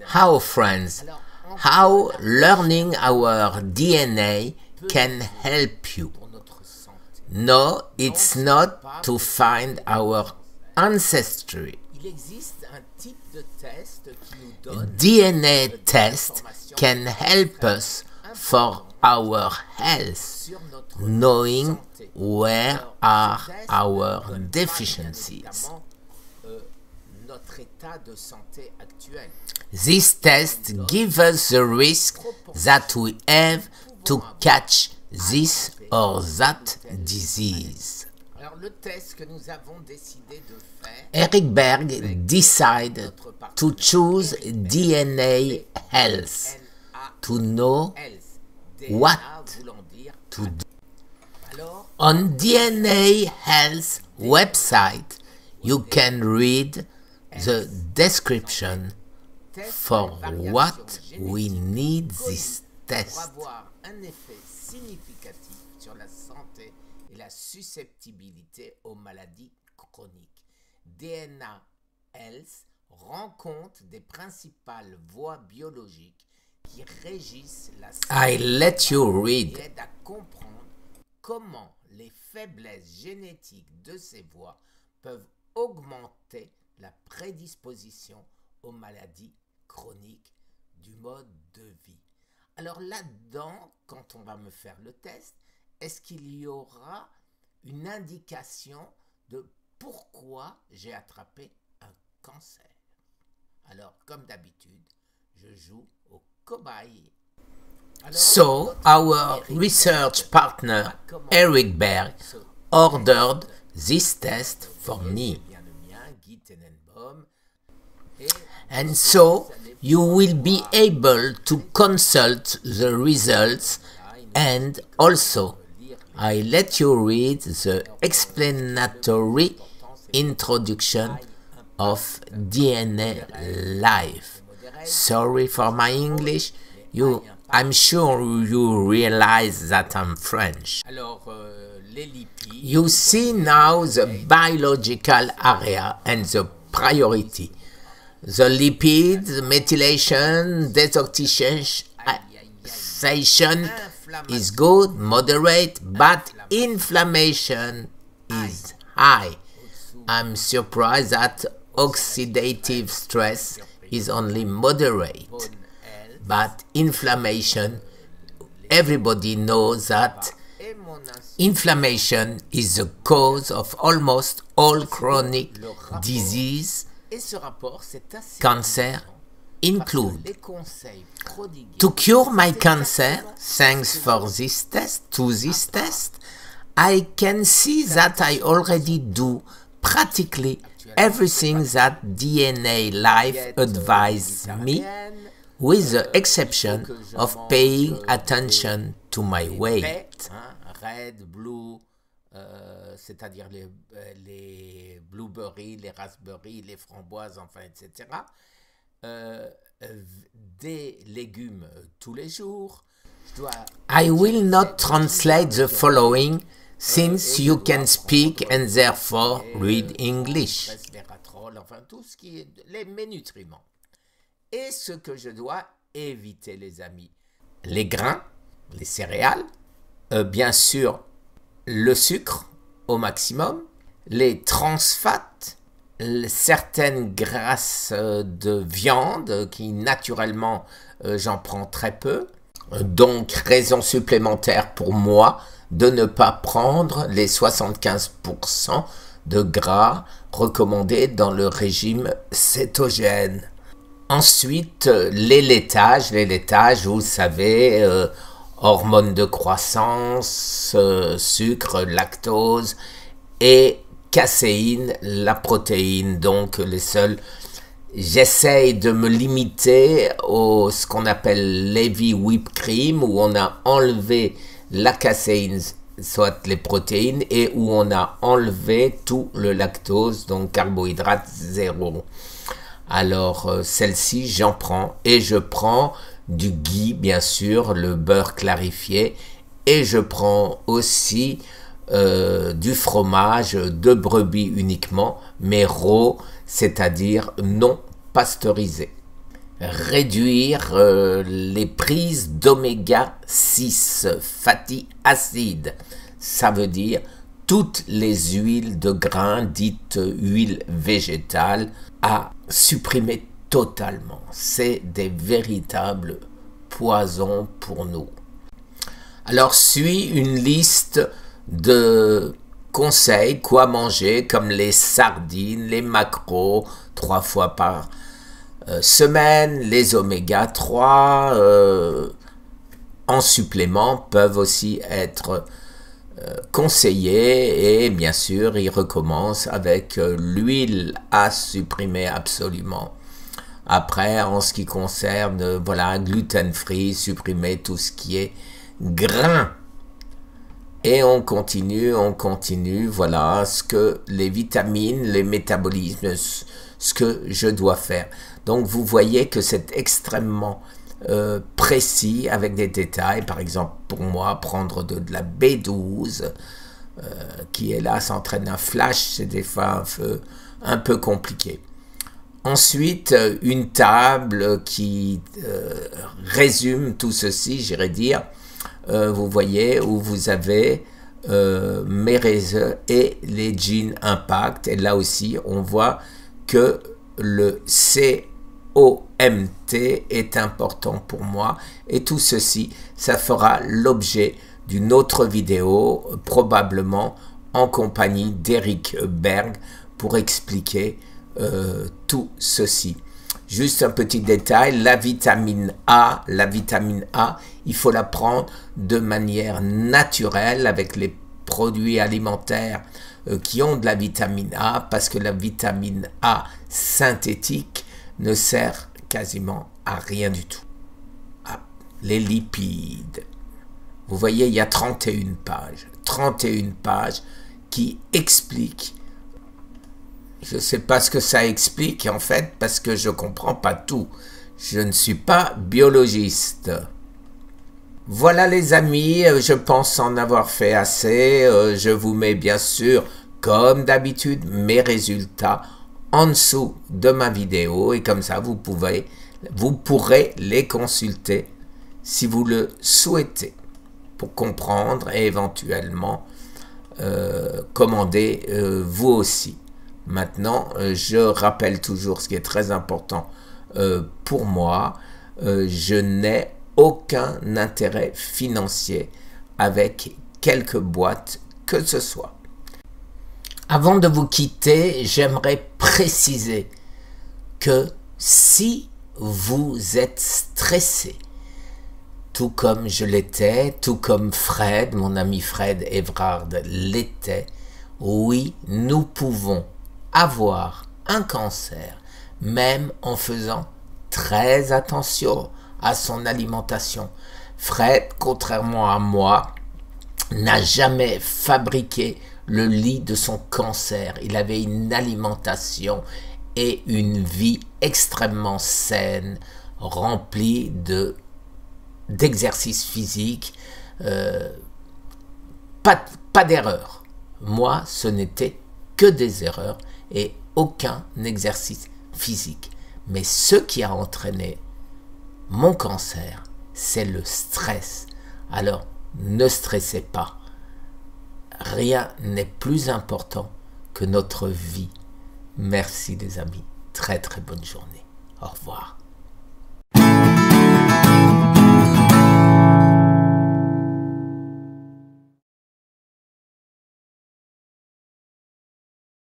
How, friends, how learning our DNA can help you? No, it's not to find our ancestry. DNA test can help us for our health, knowing where are our deficiencies. This test gives us the risk that we have to catch this or that disease. Eric Berg decided to choose DNA Health to know what to do. On DNA Health website, you can read the description for what we need this test. Sur la santé et la susceptibilité aux maladies chroniques. DNA Health rend compte des principales voies biologiques qui régissent la santé et aide à comprendre comment les faiblesses génétiques de ces voies peuvent augmenter la prédisposition aux maladies chroniques du mode de vie. Alors là-dedans, quand on va me faire le test, est-ce qu'il y aura une indication de pourquoi j'ai attrapé un cancer? Alors, comme d'habitude, je joue au cobaye. So, our research partner, Eric Berg, ordered this test for me. And so, you will be able to consult the results, and also I let you read the explanatory introduction of DNA Life. Sorry for my English, I'm sure you realize that I'm French. You see now the biological area and the priority. The lipids, methylation, deoxygenation is good, moderate, but inflammation is high. I'm surprised that oxidative stress is only moderate, but inflammation, everybody knows that inflammation is the cause of almost all chronic disease. Cancer include. To cure my cancer, thanks for this test, I can see that I already do practically everything that DNA Life advised me, with the exception of paying attention to my weight. Red, blue, c'est-à-dire les blueberries, les raspberries, les framboises, enfin, etc. Des légumes tous les jours. I will not translate the following, since you can speak and therefore read English. Enfin, tout ce qui est les nutriments. Et ce que je dois éviter, les amis. Les grains, les céréales, bien sûr, le sucre au maximum, les trans-fats, certaines grasses de viande qui naturellement j'en prends très peu. Donc, raison supplémentaire pour moi de ne pas prendre les 75% de gras recommandés dans le régime cétogène. Ensuite, les laitages, vous savez, hormones de croissance, sucre, lactose et caséine, la protéine. Donc les seuls, j'essaye de me limiter au ce qu'on appelle l'heavy whipped cream, où on a enlevé la caséine, soit les protéines, et où on a enlevé tout le lactose, donc carbohydrate zéro. Alors celle-ci j'en prends, et je prends du ghee, bien sûr, le beurre clarifié, et je prends aussi du fromage de brebis uniquement, mais raw, c'est-à-dire non pasteurisé. réduire les prises d'oméga 6 fatty acides. Ça veut dire toutes les huiles de grains, dites huiles végétales, à supprimer totalement. C'est des véritables poisons pour nous. Alors suit une liste de conseils, quoi manger, comme les sardines, les maquereaux, 3 fois par semaine, les oméga 3 en supplément peuvent aussi être conseillés, et bien sûr il recommence avec l'huile à supprimer absolument. Après, en ce qui concerne, voilà, gluten free, supprimer tout ce qui est grain. Et on continue, voilà, ce que les vitamines, les métabolismes, ce que je dois faire. Donc vous voyez que c'est extrêmement précis avec des détails. Par exemple, pour moi, prendre de la B12, qui est là, s'entraîne un flash, c'est des fois un peu compliqué. Ensuite, une table qui résume tout ceci, j'irais dire. Vous voyez où vous avez mes réseaux et les Gene Impact. Et là aussi, on voit que le COMT est important pour moi. Et tout ceci, ça fera l'objet d'une autre vidéo, probablement en compagnie d'Eric Berg, pour expliquer tout ceci. Juste un petit détail, la vitamine A, il faut la prendre de manière naturelle avec les produits alimentaires qui ont de la vitamine A, parce que la vitamine A synthétique ne sert quasiment à rien du tout. Ah, les lipides. Vous voyez, il y a 31 pages qui expliquent. Je ne sais pas ce que ça explique en fait, parce que je ne comprends pas tout. Je ne suis pas biologiste. Voilà les amis, je pense en avoir fait assez. Je vous mets bien sûr, comme d'habitude, mes résultats en dessous de ma vidéo. Et comme ça, vous pourrez les consulter si vous le souhaitez, pour comprendre et éventuellement commander vous aussi. Maintenant, je rappelle toujours ce qui est très important pour moi. Je n'ai aucun intérêt financier avec quelque boîte que ce soit. Avant de vous quitter, j'aimerais préciser que si vous êtes stressé, tout comme je l'étais, tout comme Fred, mon ami Fred Evrard l'était, oui, nous pouvons avoir un cancer, même en faisant très attention à son alimentation. Fred, contrairement à moi, n'a jamais fabriqué le lit de son cancer. Il avait une alimentation et une vie extrêmement saine, remplie d'exercices physiques, pas d'erreur. Moi, ce n'était que des erreurs et aucun exercice physique. Mais ce qui a entraîné mon cancer, c'est le stress. Alors, ne stressez pas. Rien n'est plus important que notre vie. Merci les amis. Très très bonne journée. Au revoir.